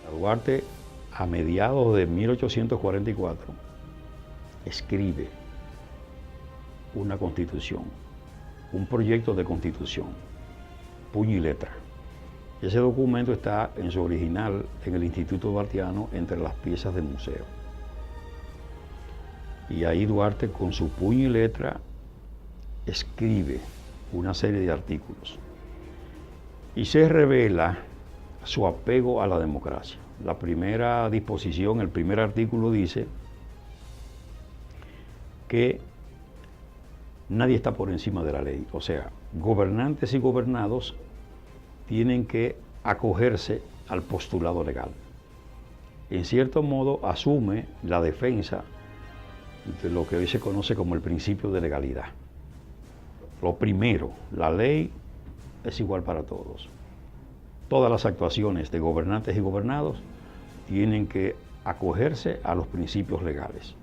Duarte, a mediados de 1844, escribe una constitución, un proyecto de constitución, puño y letra. Ese documento está en su original en el Instituto Duartiano entre las piezas del museo. Y ahí Duarte, con su puño y letra, escribe una serie de artículos. Y se revela su apego a la democracia. La primera disposición, el primer artículo dice que nadie está por encima de la ley. O sea, gobernantes y gobernados tienen que acogerse al postulado legal. En cierto modo asume la defensa de lo que hoy se conoce como el principio de legalidad. Lo primero, la ley es igual para todos. Todas las actuaciones de gobernantes y gobernados tienen que acogerse a los principios legales.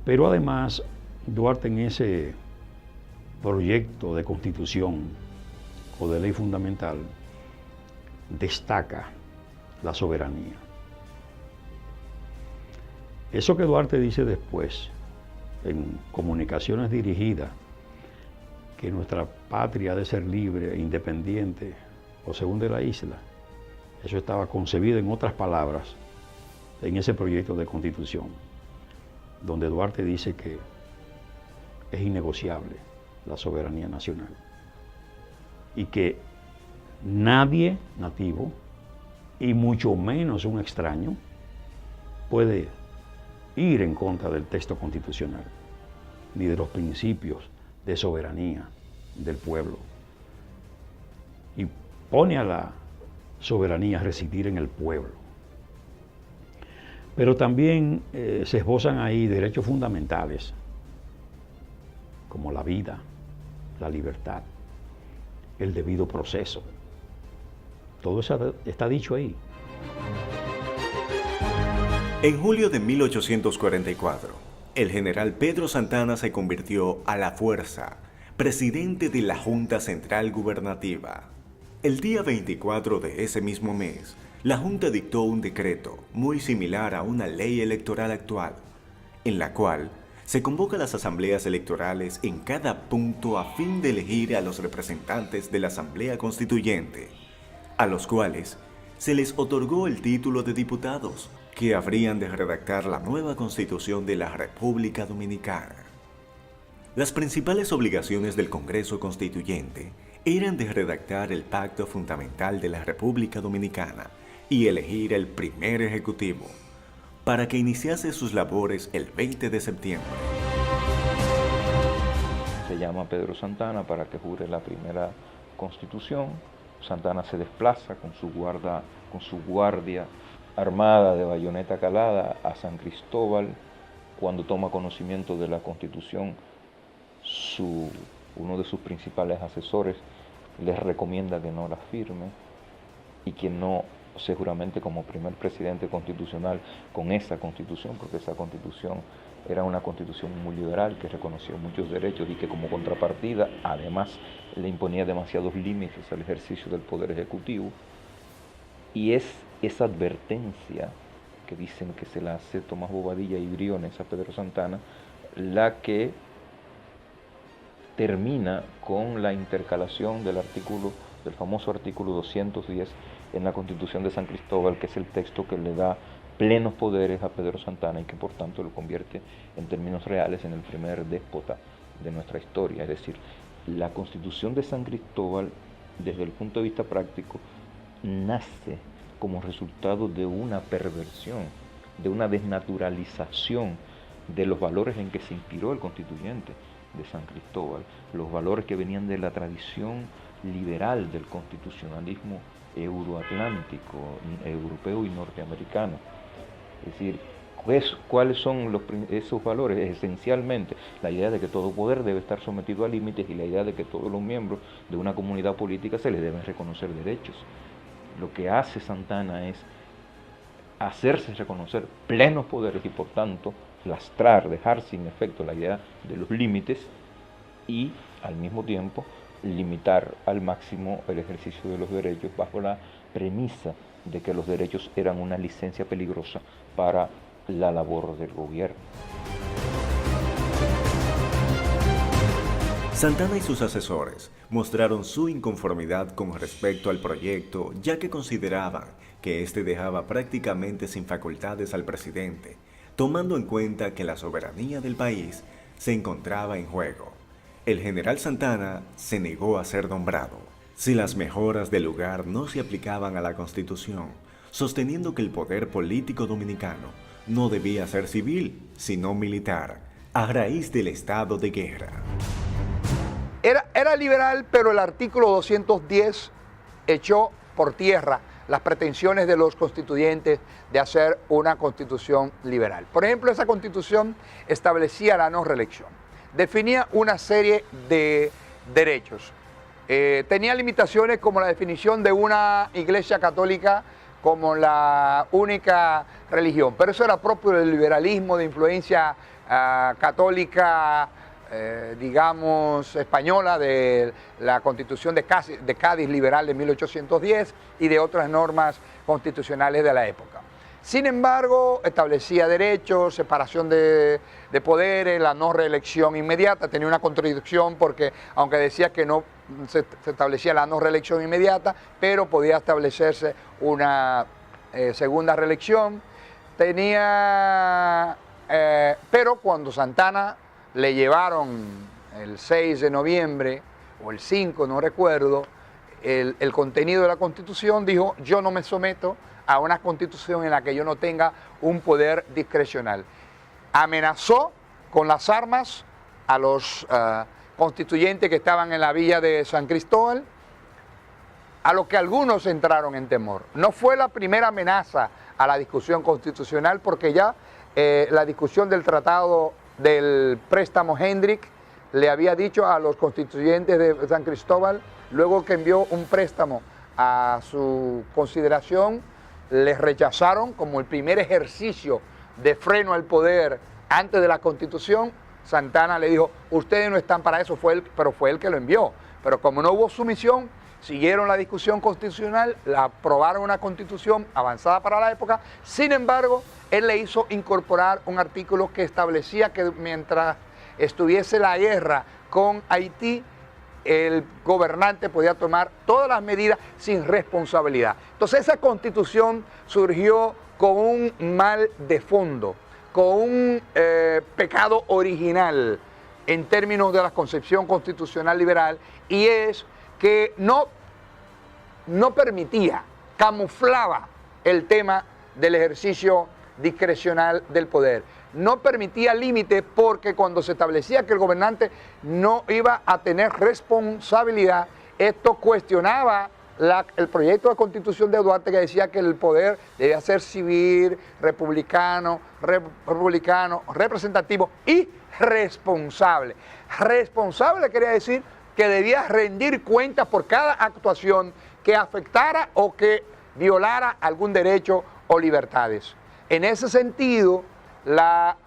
Pero además, Duarte, en ese proyecto de constitución o de ley fundamental, destaca la soberanía. Eso que Duarte dice después, en Comunicaciones Dirigidas, que nuestra patria ha de ser libre e independiente, o según de la isla, eso estaba concebido en otras palabras en ese proyecto de constitución, donde Duarte dice que es innegociable la soberanía nacional y que nadie nativo, y mucho menos un extraño, puede ir en contra del texto constitucional ni de los principios de soberanía del pueblo. Y pone a la soberanía a residir en el pueblo. Pero también se esbozan ahí derechos fundamentales, como la vida, la libertad, el debido proceso. Todo eso está dicho ahí. En julio de 1844, el general Pedro Santana se convirtió a la fuerza presidente de la Junta Central Gubernativa. El día 24 de ese mismo mes, la Junta dictó un decreto muy similar a una ley electoral actual, en la cual se convoca las asambleas electorales en cada punto a fin de elegir a los representantes de la Asamblea Constituyente, a los cuales se les otorgó el título de diputados, que habrían de redactar la nueva Constitución de la República Dominicana. Las principales obligaciones del Congreso Constituyente eran de redactar el Pacto Fundamental de la República Dominicana y elegir el primer ejecutivo, para que iniciase sus labores el 20 de septiembre. Se llama Pedro Santana para que jure la primera Constitución. Santana se desplaza con su guardia armada de bayoneta calada a San Cristóbal. Cuando toma conocimiento de la Constitución, uno de sus principales asesores les recomienda que no la firme y que no se juramente como primer presidente constitucional con esa Constitución, porque esa Constitución era una Constitución muy liberal que reconoció muchos derechos y que como contrapartida además le imponía demasiados límites al ejercicio del Poder Ejecutivo. Y es esa advertencia que dicen que se la hace Tomás Bobadilla y Briones a Pedro Santana la que termina con la intercalación del famoso artículo 210 en la Constitución de San Cristóbal, que es el texto que le da plenos poderes a Pedro Santana y que por tanto lo convierte en términos reales en el primer déspota de nuestra historia. Es decir, la Constitución de San Cristóbal desde el punto de vista práctico, nace como resultado de una perversión, de una desnaturalización de los valores en que se inspiró el constituyente de San Cristóbal, los valores que venían de la tradición liberal del constitucionalismo euroatlántico, europeo y norteamericano. Es decir, ¿cuáles son esos valores? Esencialmente, la idea de que todo poder debe estar sometido a límites y la idea de que todos los miembros de una comunidad política se les deben reconocer derechos. Lo que hace Santana es hacerse reconocer plenos poderes y por tanto lastrar, dejar sin efecto la idea de los límites y al mismo tiempo limitar al máximo el ejercicio de los derechos bajo la premisa de que los derechos eran una licencia peligrosa para la labor del gobierno. Santana y sus asesores mostraron su inconformidad con respecto al proyecto, ya que consideraban que éste dejaba prácticamente sin facultades al presidente, tomando en cuenta que la soberanía del país se encontraba en juego. El general Santana se negó a ser nombrado si las mejoras del lugar no se aplicaban a la Constitución, sosteniendo que el poder político dominicano no debía ser civil, sino militar, a raíz del estado de guerra. Era liberal, pero el artículo 210 echó por tierra las pretensiones de los constituyentes de hacer una constitución liberal. Por ejemplo, esa constitución establecía la no reelección, definía una serie de derechos, tenía limitaciones como la definición de una iglesia católica como la única religión, pero eso era propio del liberalismo de influencia católica, digamos, española, de la Constitución de Cádiz liberal de 1810 y de otras normas constitucionales de la época. Sin embargo, establecía derechos, separación de poderes, la no reelección inmediata. Tenía una contradicción porque, aunque decía que no se establecía la no reelección inmediata, pero podía establecerse una segunda reelección. Pero cuando Santana le llevaron el 6 de noviembre o el 5, no recuerdo, el contenido de la Constitución, dijo: yo no me someto a una Constitución en la que yo no tenga un poder discrecional. Amenazó con las armas a los constituyentes que estaban en la villa de San Cristóbal, a lo que algunos entraron en temor. No fue la primera amenaza a la discusión constitucional, porque ya la discusión del tratado del préstamo Hendrik le había dicho a los constituyentes de San Cristóbal, luego que envió un préstamo a su consideración, les rechazaron como el primer ejercicio de freno al poder antes de la Constitución. Santana le dijo: ustedes no están para eso, pero fue él que lo envió. Pero como no hubo sumisión, siguieron la discusión constitucional, la aprobaron una Constitución avanzada para la época. Sin embargo, él le hizo incorporar un artículo que establecía que mientras estuviese la guerra con Haití, el gobernante podía tomar todas las medidas sin responsabilidad. Entonces esa Constitución surgió con un mal de fondo, con un pecado original en términos de la concepción constitucional liberal, y es que no permitía, camuflaba el tema del ejercicio discrecional del poder. No permitía límites, porque cuando se establecía que el gobernante no iba a tener responsabilidad, esto cuestionaba el proyecto de Constitución de Duarte, que decía que el poder debía ser civil, republicano, representativo y responsable. Responsable quería decir que debía rendir cuentas por cada actuación que afectara o que violara algún derecho o libertades. En ese sentido, la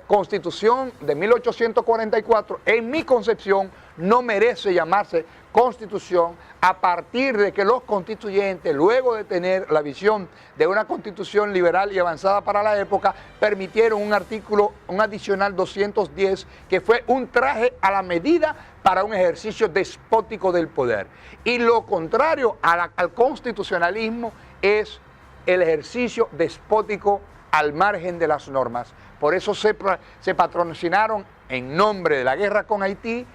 Constitución de 1844, en mi concepción, no merece llamarse Constitución a partir de que los constituyentes, luego de tener la visión de una Constitución liberal y avanzada para la época, permitieron un adicional 210, que fue un traje a la medida para un ejercicio despótico del poder. Y lo contrario al constitucionalismo es el ejercicio despótico al margen de las normas. Por eso se patrocinaron, en nombre de la guerra con Haití,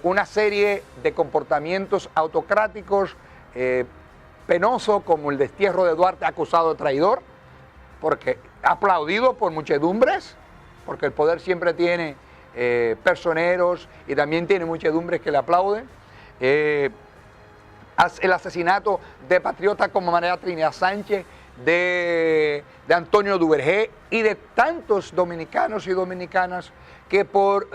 una serie de comportamientos autocráticos penosos, como el destierro de Duarte acusado de traidor, porque aplaudido por muchedumbres, porque el poder siempre tiene personeros y también tiene muchedumbres que le aplauden. El asesinato de patriotas como María Trinidad Sánchez, de Antonio Duvergé y de tantos dominicanos y dominicanas que por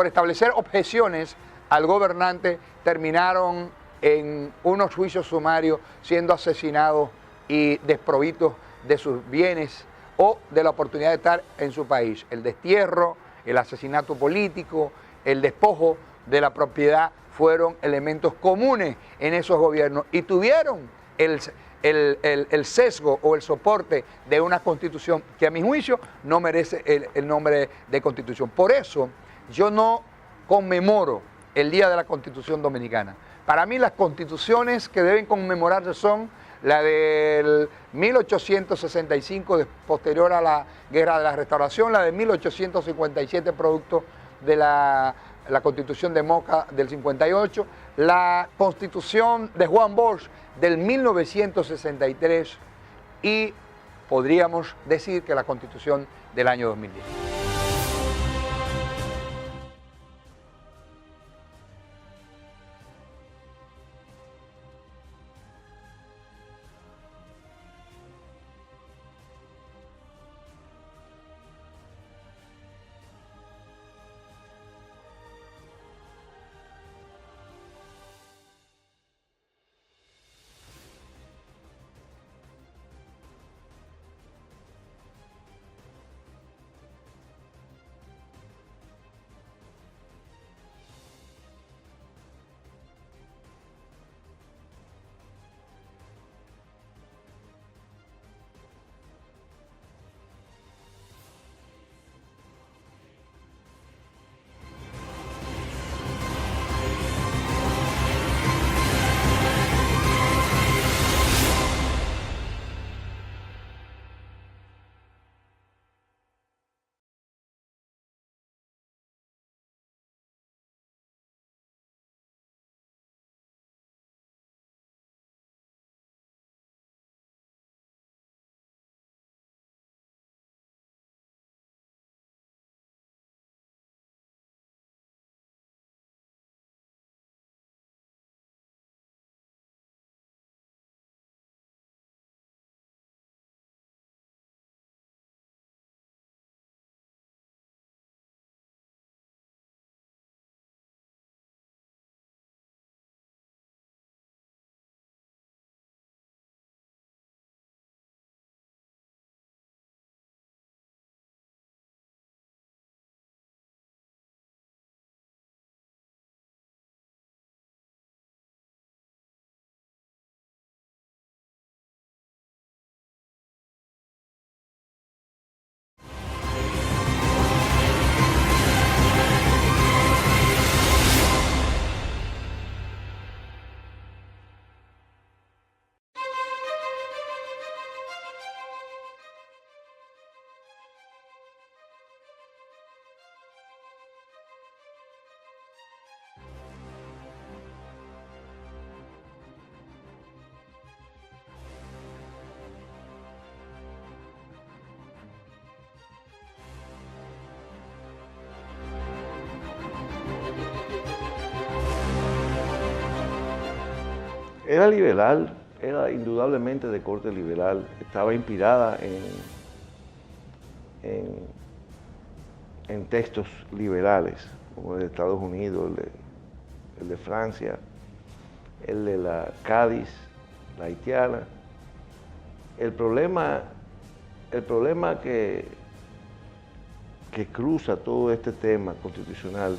establecer objeciones al gobernante terminaron en unos juicios sumarios siendo asesinados y desprovistos de sus bienes o de la oportunidad de estar en su país. El destierro, el asesinato político, el despojo de la propiedad fueron elementos comunes en esos gobiernos y tuvieron el sesgo o el soporte de una constitución que a mi juicio no merece el nombre de constitución. Por eso yo no conmemoro el Día de la Constitución Dominicana. Para mí las constituciones que deben conmemorarse son la del 1865, posterior a la Guerra de la Restauración, la de 1857, producto de la Constitución de Moca del 58, la Constitución de Juan Bosch del 1963 y podríamos decir que la Constitución del año 2010. Era liberal, era indudablemente de corte liberal, estaba inspirada en textos liberales, como el de Estados Unidos, el de Francia, el de la Cádiz, la haitiana. El problema que cruza todo este tema constitucional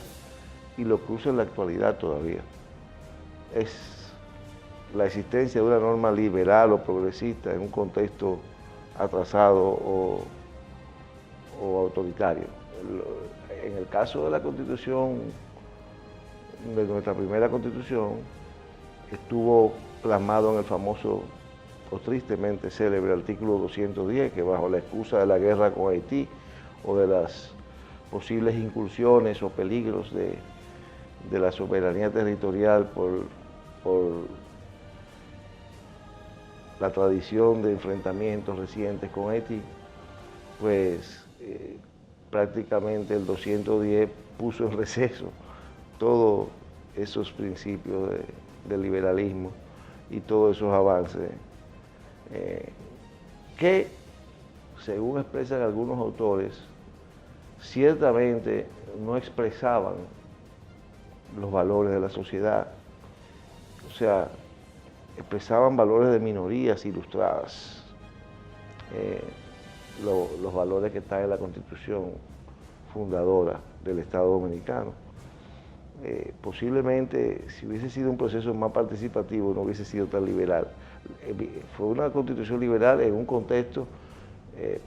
y lo cruza en la actualidad todavía es la existencia de una norma liberal o progresista en un contexto atrasado o autoritario. En el caso de la Constitución, de nuestra primera Constitución, estuvo plasmado en el famoso o tristemente célebre artículo 210, que bajo la excusa de la guerra con Haití o de las posibles incursiones o peligros de la soberanía territorial por la tradición de enfrentamientos recientes con Haití, pues prácticamente el 210 puso en receso todos esos principios de liberalismo y todos esos avances que, según expresan algunos autores, ciertamente no expresaban los valores de la sociedad, o sea, expresaban valores de minorías ilustradas, los valores que están en la Constitución fundadora del Estado Dominicano. Posiblemente, si hubiese sido un proceso más participativo, no hubiese sido tan liberal. Fue una Constitución liberal en un contexto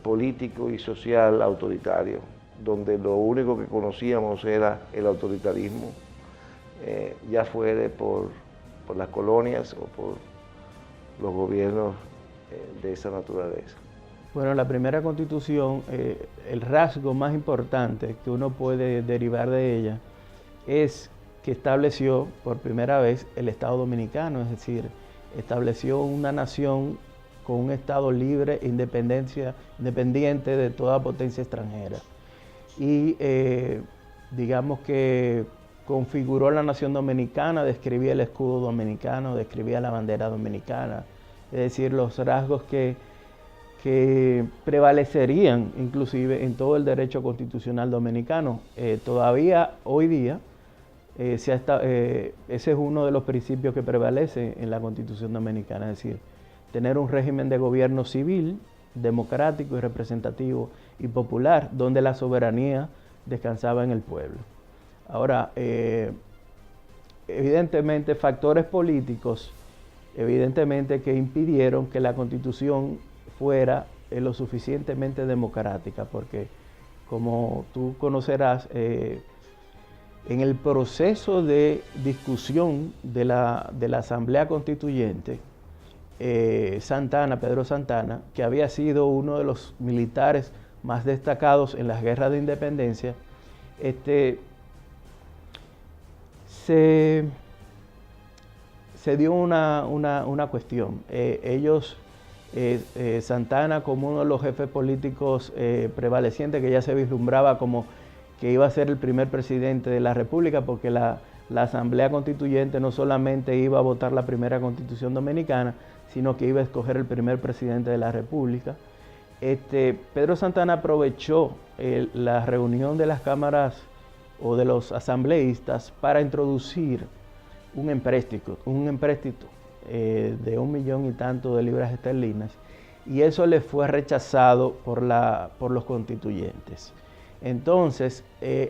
político y social autoritario, donde lo único que conocíamos era el autoritarismo, ya fuere por las colonias o por los gobiernos de esa naturaleza. Bueno, la primera Constitución, el rasgo más importante que uno puede derivar de ella es que estableció por primera vez el Estado Dominicano, es decir, estableció una nación con un Estado libre e independiente de toda potencia extranjera. Y digamos que configuró la nación dominicana, describía el escudo dominicano, describía la bandera dominicana, es decir, los rasgos que prevalecerían inclusive en todo el derecho constitucional dominicano. Todavía hoy día, ese es uno de los principios que prevalece en la Constitución dominicana, es decir, tener un régimen de gobierno civil, democrático y representativo y popular, donde la soberanía descansaba en el pueblo. Ahora, evidentemente, factores políticos, evidentemente que impidieron que la Constitución fuera lo suficientemente democrática, porque como tú conocerás, en el proceso de discusión de la Asamblea Constituyente, Pedro Santana, que había sido uno de los militares más destacados en las guerras de independencia, se dio una cuestión. Santana, como uno de los jefes políticos prevalecientes, que ya se vislumbraba como que iba a ser el primer presidente de la República, porque la Asamblea Constituyente no solamente iba a votar la primera Constitución dominicana, sino que iba a escoger el primer presidente de la República. Pedro Santana aprovechó la reunión de las cámaras o de los asambleístas para introducir un empréstito de 1 millón y tanto de libras esterlinas, y eso le fue rechazado por los constituyentes. Entonces,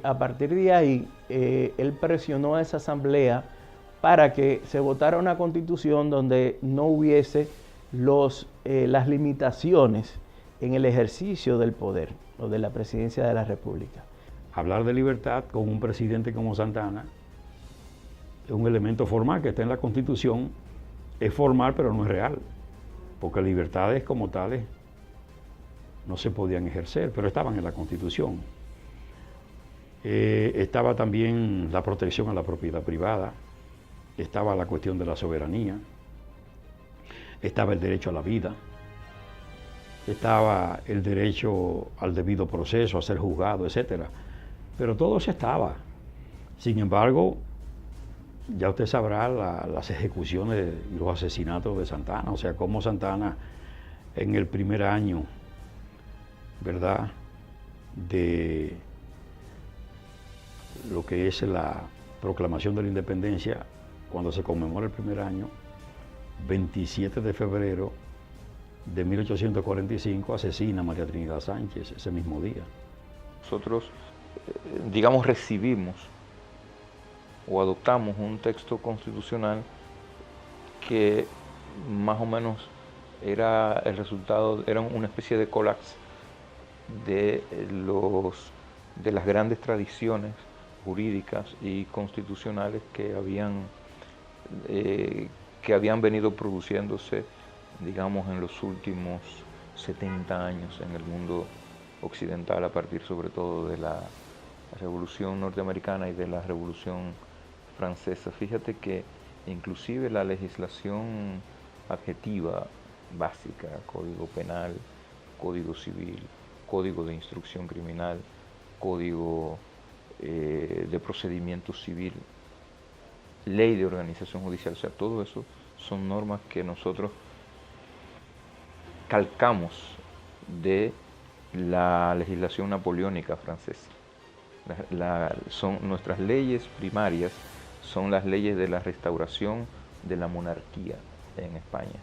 a partir de ahí, él presionó a esa asamblea para que se votara una constitución donde no hubiese las limitaciones en el ejercicio del poder o de la presidencia de la República. Hablar de libertad con un presidente como Santana es un elemento formal que está en la Constitución. Es formal, pero no es real, porque libertades como tales no se podían ejercer, pero estaban en la Constitución. Estaba también la protección a la propiedad privada, estaba la cuestión de la soberanía, estaba el derecho a la vida, estaba el derecho al debido proceso, a ser juzgado, etc. Pero todo eso estaba. Sin embargo, ya usted sabrá las ejecuciones y los asesinatos de Santana, o sea, cómo Santana en el primer año, ¿verdad?, de lo que es la proclamación de la independencia, cuando se conmemora el primer año, 27 de febrero de 1845, asesina a María Trinidad Sánchez ese mismo día. Nosotros, digamos, recibimos o adoptamos un texto constitucional que más o menos era el resultado, era una especie de collage de las grandes tradiciones jurídicas y constitucionales que habían venido produciéndose, digamos, en los últimos 70 años en el mundo occidental, a partir sobre todo de Revolución Norteamericana y de la Revolución Francesa. Fíjate que inclusive la legislación adjetiva básica, Código Penal, Código Civil, Código de Instrucción Criminal, Código de Procedimiento Civil, Ley de Organización Judicial, o sea, todo eso son normas que nosotros calcamos de la legislación napoleónica francesa. Son nuestras leyes primarias, son las leyes de la restauración de la monarquía en España.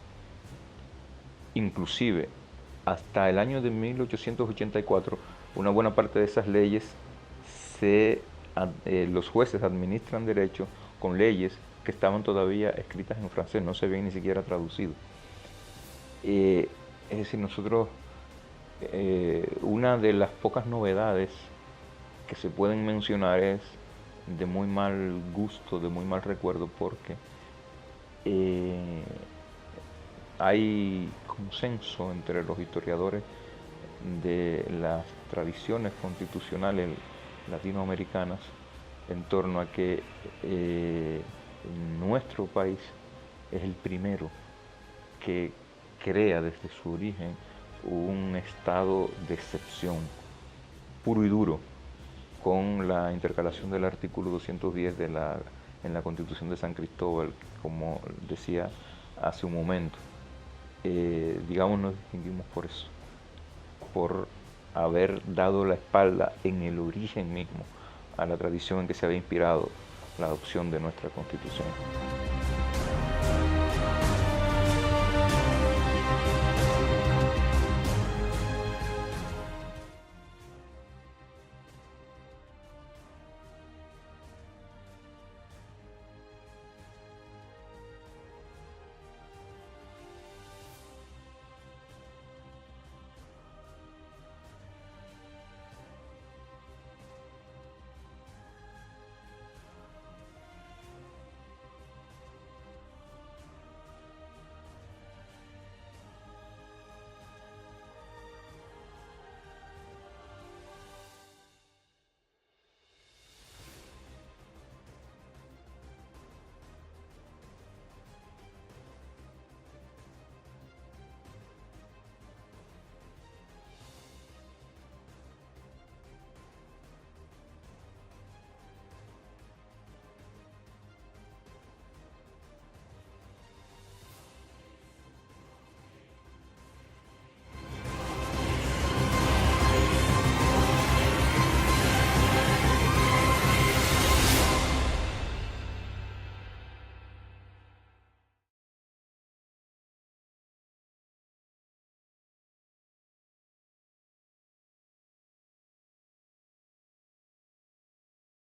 Inclusive, hasta el año de 1884, una buena parte de esas leyes, los jueces administran derecho con leyes que estaban todavía escritas en francés, no se habían ni siquiera traducido. Es decir, nosotros, una de las pocas novedades que se pueden mencionar es de muy mal gusto, de muy mal recuerdo, porque hay consenso entre los historiadores de las tradiciones constitucionales latinoamericanas en torno a que nuestro país es el primero que crea desde su origen un estado de excepción puro y duro, con la intercalación del artículo 210 en la Constitución de San Cristóbal, como decía hace un momento. Digamos, nos distinguimos por eso, por haber dado la espalda en el origen mismo a la tradición en que se había inspirado la adopción de nuestra Constitución.